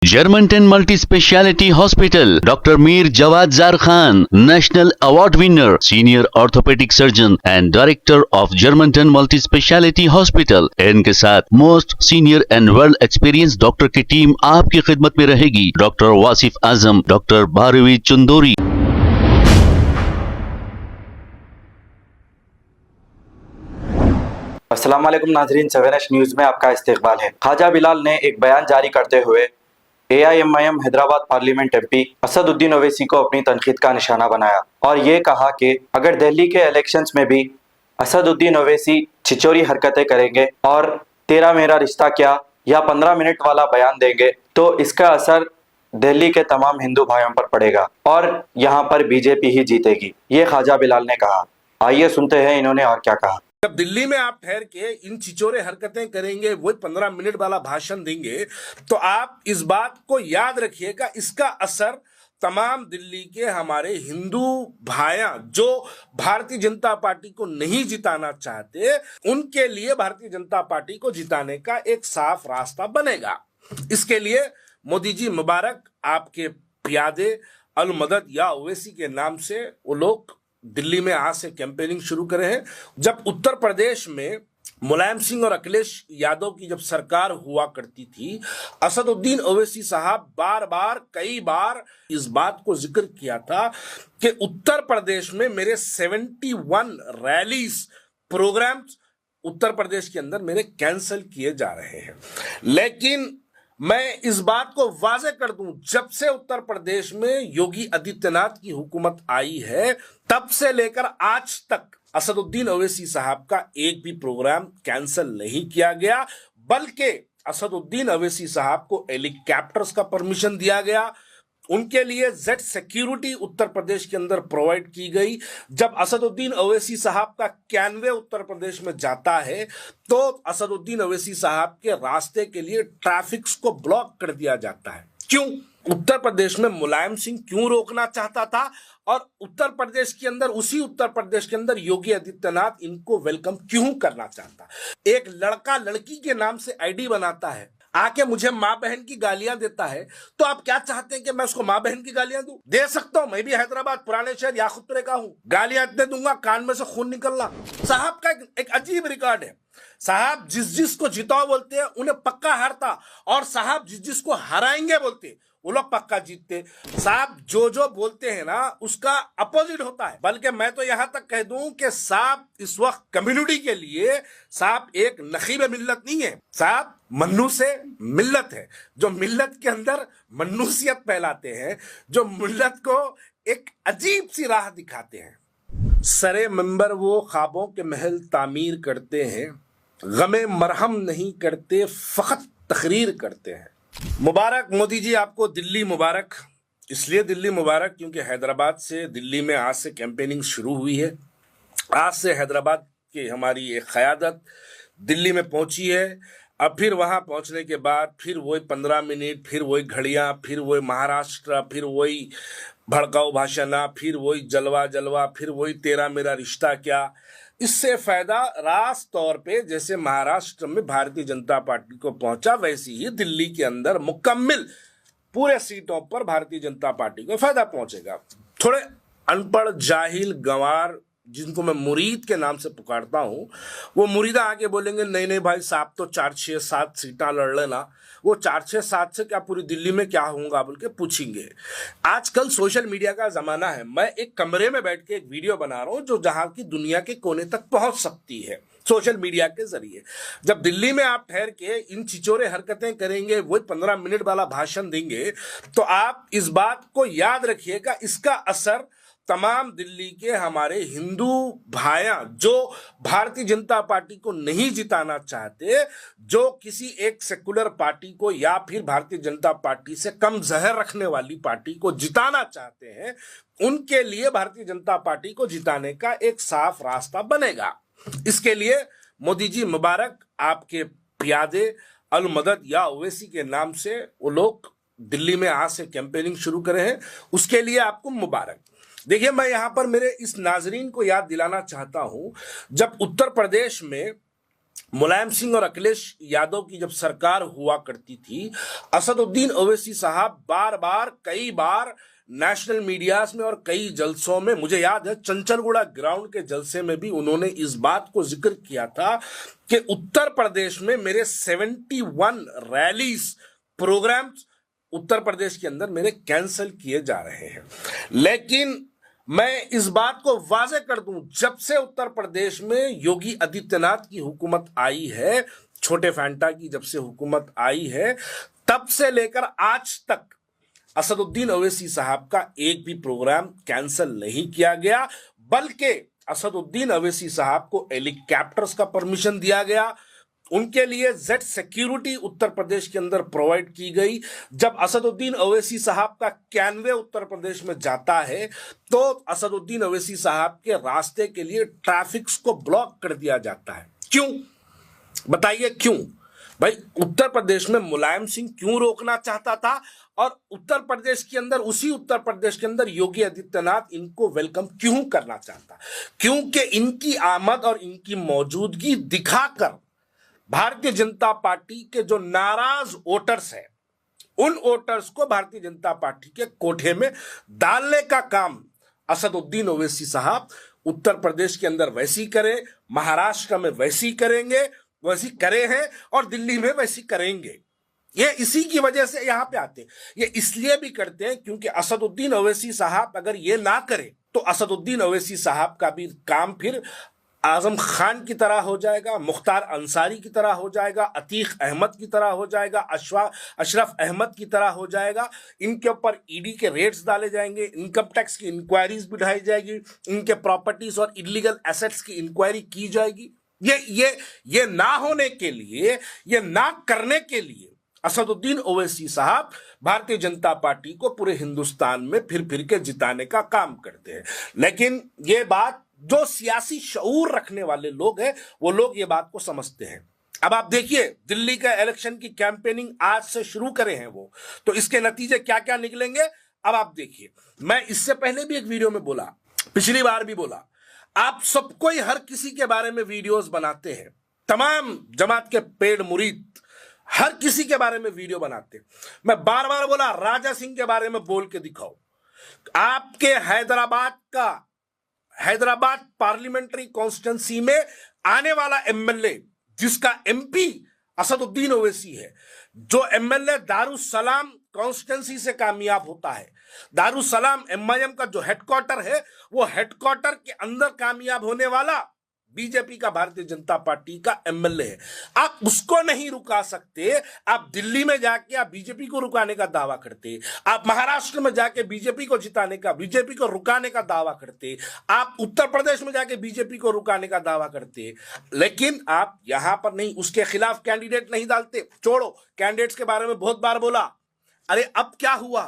Germantown Multi Speciality Hospital, Dr. Mir Jawad Zar Khan, National Award winner, Senior Orthopedic Surgeon and Director of Germantown Multi Speciality Hospital. इनके साथ most senior and world experience doctor की team आपकी खिदमत में रहेगी। Doctor Wasif Azam, doctor Bharvi Chandori. अस्सलाम वालेकुम नाजरीन, 7H न्यूज़ में आपका इस्तकबाल है। ख्वाजा बिलाल ने एक बयान जारी करते हुए AIMIM Hyderabad parliament MP Asaduddin Owaisi को अपनी तनकीद का निशाना बनाया और ये कहा कि अगर दिल्ली के इलेक्शंस में भी असदुद्दीन ओवैसी छिचोरी हरकतें करेंगे और तेरा मेरा रिश्ता क्या या 15 मिनट वाला बयान देंगे तो इसका असर दिल्ली के तमाम हिंदू भाइयों पर पड़ेगा और यहाँ पर BJP ही जीतेगी, ये ख्वाजा बिलाल ने कहा। आइए सुनते हैं इन्होंने और क्या कहा। जब दिल्ली में आप ठहर के इन चिचोरे हरकतें करेंगे, वही 15 मिनट वाला भाषण देंगे, तो आप इस बात को याद रखिएगा, इसका असर तमाम दिल्ली के हमारे हिंदू भाइयां जो भारतीय जनता पार्टी को नहीं जिताना चाहते, उनके लिए भारतीय जनता पार्टी को जिताने का एक साफ रास्ता बनेगा। इसके लिए मोदी जी मुबारक, आपके प्यादे अल मदद या ओवैसी के नाम से वो लोग दिल्ली में आज से कैंपेनिंग शुरू करे हैं। जब उत्तर प्रदेश में मुलायम सिंह और अखिलेश यादव की जब सरकार हुआ करती थी, असदुद्दीन ओवैसी साहब बार बार कई बार इस बात को जिक्र किया था कि उत्तर प्रदेश में मेरे 71 रैलीज प्रोग्राम्स उत्तर प्रदेश के अंदर मेरे कैंसिल किए जा रहे हैं। लेकिन मैं इस बात को वाजे कर दूं, जब से उत्तर प्रदेश में योगी आदित्यनाथ की हुकूमत आई है, तब से लेकर आज तक असदुद्दीन ओवैसी साहब का एक भी प्रोग्राम कैंसिल नहीं किया गया, बल्कि असदुद्दीन ओवैसी साहब को हेलीकॉप्टर्स का परमिशन दिया गया, उनके लिए जेड सिक्योरिटी उत्तर प्रदेश के अंदर प्रोवाइड की गई। जब असदुद्दीन ओवैसी साहब का कैनवे उत्तर प्रदेश में जाता है तो असदुद्दीन ओवैसी साहब के रास्ते के लिए ट्रैफिक्स को ब्लॉक कर दिया जाता है। क्यों? उत्तर प्रदेश में मुलायम सिंह क्यों रोकना चाहता था और उत्तर प्रदेश के अंदर, उसी उत्तर प्रदेश के अंदर योगी आदित्यनाथ इनको वेलकम क्यों करना चाहता? एक लड़का लड़की के नाम से आईडी बनाता है, आके मुझे माँ बहन की गालियां देता है, तो आप क्या चाहते हैं कि मैं उसको माँ बहन की गालियां दूं? दे सकता हूं, मैं भी हैदराबाद पुराने शहर याकुतपुरे का हूं, गालियां इतने दूंगा कान में से खून निकलना। साहब का एक अजीब रिकॉर्ड है। साहब जिस को जिताओ बोलते हैं उन्हें पक्का हारता, और साहब जिस को हराएंगे बोलते वो लोग पक्का जीतते। साहब जो बोलते हैं ना उसका अपोजिट होता है। बल्कि मैं तो यहां तक कह दूं कि साहब इस वक्त कम्युनिटी के लिए साहब एक नखीब मिल्लत नहीं है, साहब मन्नू से मिल्लत है, जो मिल्लत के अंदर मन्नूसियत फैलाते हैं, जो मिल्लत को एक अजीब सी राह दिखाते हैं। सरे मंबर वो ख्वाबों के महल तामीर करते हैं, गमे मरहम नहीं करते, फकत तकरीर करते हैं। मुबारक मोदी जी, आपको दिल्ली मुबारक। इसलिए दिल्ली मुबारक क्योंकि हैदराबाद से दिल्ली में आज से कैंपेनिंग शुरू हुई है। आज से हैदराबाद की हमारी एक क़यादत दिल्ली में पहुंची है। अब फिर वहां पहुंचने के बाद फिर वही 15 मिनट, फिर वही घड़ियां, फिर वही महाराष्ट्र, फिर वही भड़काऊ भाषण, फिर वही जलवा, फिर वही तेरा मेरा रिश्ता क्या। इससे फायदा रास तौर पे जैसे महाराष्ट्र में भारतीय जनता पार्टी को पहुंचा, वैसे ही दिल्ली के अंदर मुकम्मल पूरे सीटों पर भारतीय जनता पार्टी को फायदा पहुंचेगा। थोड़े अनपढ़ जाहिल गंवार जिनको मैं मुरीद के नाम से पुकारता हूं, वो मुरीदा आके बोलेंगे नहीं भाई साहब तो 4 6 7 सीटा लड़ लेना, वो 4 6 7 से क्या पूरी दिल्ली में क्या होगा बोल के पूछेंगे। आजकल सोशल मीडिया का जमाना है। मैं एक कमरे में बैठ के एक वीडियो बना रहा हूं जो जहां की दुनिया के कोने तक पहुंच सकती है सोशल मीडिया के जरिए। जब दिल्ली में आप ठहर के इन चिचोरे हरकतें करेंगे, वही 15 मिनट वाला भाषण देंगे, तो आप इस बात को याद रखिएगा, इसका असर तमाम दिल्ली के हमारे हिंदू भाइयां जो भारतीय जनता पार्टी को नहीं जिताना चाहते, जो किसी एक सेकुलर पार्टी को या फिर भारतीय जनता पार्टी से कम जहर रखने वाली पार्टी को जिताना चाहते हैं, उनके लिए भारतीय जनता पार्टी को जिताने का एक साफ रास्ता बनेगा। इसके लिए मोदी जी मुबारक, आपके प्यादे अल मदद या ओवैसी के नाम से वो लोग दिल्ली में आज से कैंपेनिंग शुरू करे हैं, उसके लिए आपको मुबारक। देखिए, मैं यहां पर मेरे इस नाजरीन को याद दिलाना चाहता हूं, जब उत्तर प्रदेश में मुलायम सिंह और अखिलेश यादव की जब सरकार हुआ करती थी, असदुद्दीन ओवैसी साहब बार बार कई बार नेशनल मीडियाज में और कई जलसों में, मुझे याद है चंचलगुड़ा ग्राउंड के जलसे में भी उन्होंने इस बात को जिक्र किया था कि उत्तर प्रदेश में मेरे 71 रैलीज प्रोग्राम्स उत्तर प्रदेश के अंदर मेरे कैंसिल किए जा रहे हैं। लेकिन मैं इस बात को वाजे कर दूं, जब से उत्तर प्रदेश में योगी आदित्यनाथ की हुकूमत आई है, छोटे फैंटा की जब से हुकूमत आई है, तब से लेकर आज तक असदुद्दीन ओवैसी साहब का एक भी प्रोग्राम कैंसिल नहीं किया गया, बल्कि असदुद्दीन ओवैसी साहब को हेलीकॉप्टर्स का परमिशन दिया गया, उनके लिए जेड सिक्योरिटी उत्तर प्रदेश के अंदर प्रोवाइड की गई। जब असदुद्दीन ओवैसी साहब का कैनवे उत्तर प्रदेश में जाता है तो असदुद्दीन ओवैसी साहब के रास्ते के लिए ट्रैफिक्स को ब्लॉक कर दिया जाता है। क्यों बताइए, क्यों भाई? उत्तर प्रदेश में मुलायम सिंह क्यों रोकना चाहता था और उत्तर प्रदेश के अंदर, उसी उत्तर प्रदेश के अंदर योगी आदित्यनाथ इनको वेलकम क्यों करना चाहता? क्योंकि इनकी आमद और इनकी मौजूदगी दिखाकर भारतीय जनता पार्टी के जो नाराज वोटर्स हैं, उन वोटर्स को भारतीय जनता पार्टी के कोठे में डालने का काम असदुद्दीन ओवैसी साहब उत्तर प्रदेश के अंदर वैसी करें, महाराष्ट्र में वैसी करेंगे, वैसी करे हैं और दिल्ली में वैसी करेंगे। ये इसी की वजह से यहां पे आते हैं। ये इसलिए भी करते हैं क्योंकि असदुद्दीन ओवैसी साहब अगर ये ना करे तो असदुद्दीन ओवैसी साहब का भी काम फिर आजम खान की तरह हो जाएगा, मुख्तार अंसारी की तरह हो जाएगा, अतीक अहमद की तरह हो जाएगा, अशरफ अहमद की तरह हो जाएगा। इनके ऊपर ईडी के रेड्स डाले जाएंगे, इनकम टैक्स की इंक्वायरीज बिठाई जाएगी, इनके प्रॉपर्टीज और इलीगल एसेट्स की इंक्वायरी की जाएगी। ये ना होने के लिए, ये ना करने के लिए असदुद्दीन ओवैसी साहब भारतीय जनता पार्टी को पूरे हिंदुस्तान में फिर फिर के जिताने का काम करते हैं। लेकिन ये बात जो सियासी शऊर रखने वाले लोग हैं, वो लोग ये बात को समझते हैं। अब आप देखिए, दिल्ली का इलेक्शन की कैंपेनिंग आज से शुरू करे हैं वो, तो इसके नतीजे क्या क्या निकलेंगे अब आप देखिए। मैं इससे पहले भी एक वीडियो में बोला, पिछली बार भी बोला, आप सबको ही हर किसी के बारे में वीडियोस बनाते हैं, तमाम जमात के पेड़ मुरीद हर किसी के बारे में वीडियो बनाते हैं। मैं बार बार बोला, राजा सिंह के बारे में बोल के दिखाओ। आपके हैदराबाद पार्लियामेंट्री कॉन्स्टिट्यूंसी में आने वाला एमएलए जिसका एमपी असदुद्दीन ओवैसी है, जो एमएलए दारुसलाम कॉन्स्टिट्यूंसी से कामयाब होता है, दारुसलाम एमआईएम का जो हेडक्वार्टर है, वो हेडक्वार्टर के अंदर कामयाब होने वाला बीजेपी का, भारतीय जनता पार्टी का एमएलए है। आप उसको नहीं रुका सकते। आप दिल्ली में जाके आप बीजेपी को रुकाने का दावा करते, आप महाराष्ट्र में जाके बीजेपी को जिताने का, बीजेपी को रुकाने का दावा करते, आप उत्तर प्रदेश में जाके बीजेपी को रुकाने का दावा करते, लेकिन आप यहां पर नहीं, उसके खिलाफ कैंडिडेट नहीं डालते। छोड़ो, कैंडिडेट्स के बारे में बहुत बार बोला, अरे अब क्या हुआ?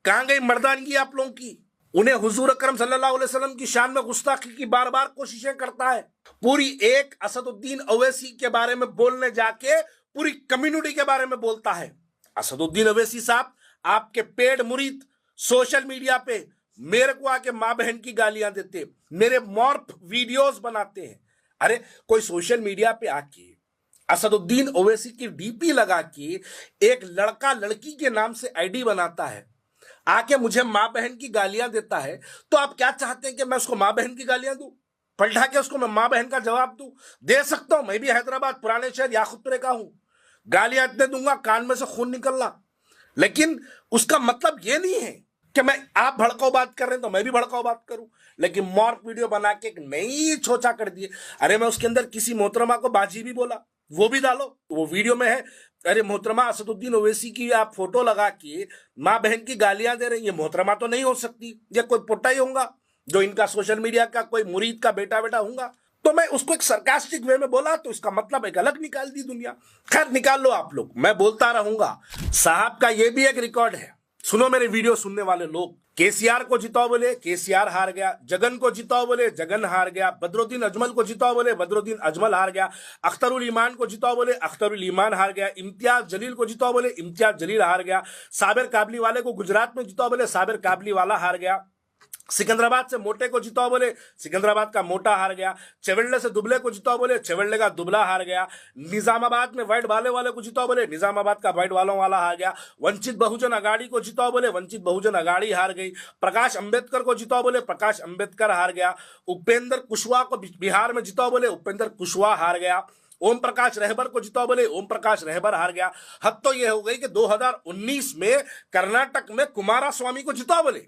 कहां गई मर्दानगी आप लोगों की? उन्हें हुजूर अकरम सल्लल्लाहु अलैहि वसल्लम की शान में गुस्ताखी की बार बार कोशिशें करता है। पूरी एक असदुद्दीन ओवैसी के बारे में बोलने जाके पूरी कम्युनिटी के बारे में बोलता है। असदुद्दीन ओवैसी साहब, आपके पेड मुरीद सोशल मीडिया पे मेरे को आके मां बहन की गालियां देते, मेरे मॉर्फ वीडियोस बनाते हैं। अरे कोई सोशल मीडिया पे आके असदुद्दीन ओवैसी की डीपी लगा के एक लड़का लड़की के नाम से आईडी बनाता है, आके मुझे मां बहन की गालियां देता है, तो आप क्या चाहते हैं कि मैं उसको मां बहन की गालियां दूं? पलटा के उसको मैं मां बहन का जवाब दूं? दे सकता हूं, मैं भी हैदराबाद पुराने शहर याकुतपुरे का हूं, गालियां इतने दूंगा कान में से खून निकलना। लेकिन उसका मतलब ये नहीं है कि मैं, आप भड़काऊ बात कर रहे हैं तो मैं भी भड़काऊ बात करूं। लेकिन मॉर्फ वीडियो बना के एक नई छोचा कर दिए। अरे मैं उसके अंदर किसी मोहतरमा को बाजी भी बोला, वो भी डालो, वो वीडियो में है। अरे मोहतरमा असदुद्दीन ओवैसी की आप फोटो लगा के मां बहन की गालियां दे रहे हैं, ये मोहतरमा तो नहीं हो सकती, ये कोई पुट्टा ही होगा जो इनका सोशल मीडिया का कोई मुरीद का बेटा होगा। तो मैं उसको एक सरकास्टिक वे में बोला, तो इसका मतलब एक अलग निकाल दी दुनिया। खैर निकाल लो आप लोग, मैं बोलता रहूंगा। साहब का ये भी एक रिकॉर्ड है, सुनो मेरे वीडियो सुनने वाले लोग। केसीआर को जिताओ बोले, केसीआर हार गया। जगन को जिताओ बोले, जगन हार गया। बदरुद्दीन अजमल को जिताओ बोले, बदरुद्दीन अजमल हार गया। अख्तरुल ईमान को जिताओ बोले, अख्तरुल ईमान हार गया। इम्तियाज जलील को जिताओ बोले, इम्तियाज जलील हार गया। साबिर काबली वाले को गुजरात में जिताओ बोले, साबिर काबली वाला हार गया। सिकंदराबाद से मोटे को जिताओ बोले सिकंदराबाद का मोटा हार गया। चेवेल्ले से दुबले को जिताओ बोले चेवेल्ले का दुबला हार गया। निजामाबाद में वाइट वाले को जिताओ बोले निजामाबाद का वाइट वालों वाला हार गया। वंचित बहुजन अगाड़ी को जिताओ बोले वंचित बहुजन अगाड़ी हार गई। प्रकाश अंबेडकर को जिताओ बोले प्रकाश अंबेडकर हार गया। उपेंद्र कुशवाहा को बिहार में जिताओ बोले उपेंद्र कुशवाहा हार गया। ओम प्रकाश रहबर को जिताओ बोले ओम प्रकाश रहबर हार गया। हद तो यह हो गई कि 2019 में कर्नाटक में कुमारस्वामी को जिताओ बोले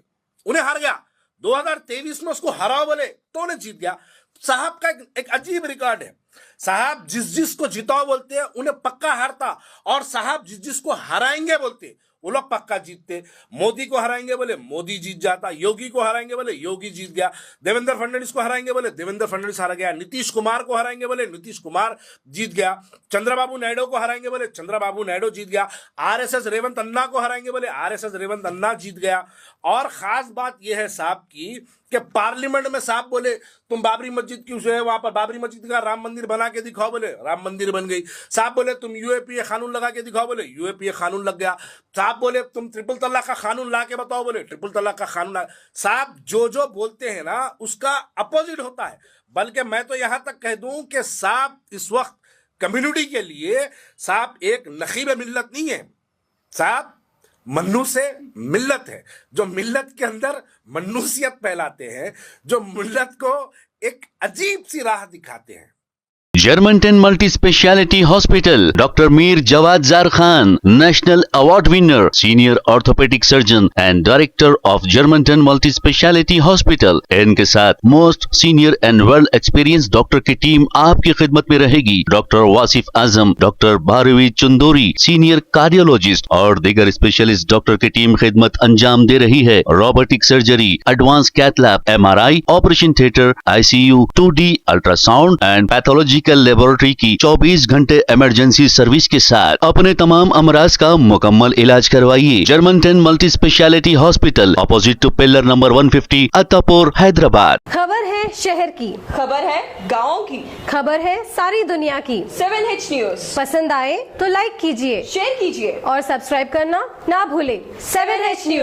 उन्हें हार गया। 2023 में उसको हराओ बोले तो उन्हें जीत गया। साहब का एक अजीब रिकॉर्ड है। साहब जिस को जिताओ बोलते हैं उन्हें पक्का हारता और साहब जिस को हराएंगे बोलते वो लोग पक्का जीतते। मोदी को हराएंगे बोले मोदी जीत जाता। योगी को हराएंगे बोले योगी जीत गया। देवेंद्र फडणवीस को हराएंगे बोले देवेंद्र फडणवीस हार गया। नीतीश कुमार को हराएंगे बोले नीतीश कुमार जीत गया। चंद्रबाबू नायडू को हराएंगे बोले चंद्रबाबू नायडू जीत गया। आरएसएस रेवंत अन्ना को हराएंगे बोले आरएसएस रेवंत अन्ना जीत गया। और खास बात यह है साहब की कि पार्लियामेंट में साहब बोले तुम बाबरी मस्जिद क्यों जो है वहां पर बाबरी मस्जिद का राम मंदिर बना के दिखाओ बोले राम मंदिर बन गई। साहब बोले तुम यूएपीए कानून लगा के दिखाओ बोले यूएपीए कानून लग गया। साहब बोले तुम ट्रिपल तलाक का कानून ला के बताओ बोले ट्रिपल तलाक का कानून। साहब जो बोलते हैं ना उसका अपोजिट होता है। बल्कि मैं तो यहां तक कह दूं कि साहब इस वक्त कम्युनिटी के लिए साहब एक नखीब मिल्लत नहीं है। साहब मन्नू से मिल्लत है जो मिल्लत के अंदर मन्नूसियत फैलाते हैं जो मिल्लत को एक अजीब सी राह दिखाते हैं। Germantown Multi Speciality Hospital, Dr. Mir Jawad Zar Khan, National Award winner, Senior Orthopedic Surgeon and Director of Germantown Multi Speciality Hospital. इनके साथ most senior and world experience doctor की टीम आपकी खिदमत में रहेगी। Doctor Wasif Azam, doctor Bharvi Chandori, senior cardiologist और दीगर specialist doctor की टीम खिदमत अंजाम दे रही है। Robotic surgery, advance cath lab, MRI, operation theatre, ICU, 2D ultrasound and pathology laboratory की 24 घंटे इमरजेंसी सर्विस के साथ अपने तमाम अमराज का मुकम्मल इलाज करवाइए। Germanton multi speciality hospital, opposite to pillar number 150, Attapur, Hyderabad. खबर है शहर की, खबर है गाँव की, खबर है सारी दुनिया की। 7H न्यूज पसंद आए तो लाइक कीजिए, शेयर कीजिए और सब्सक्राइब करना ना भूले। 7H news.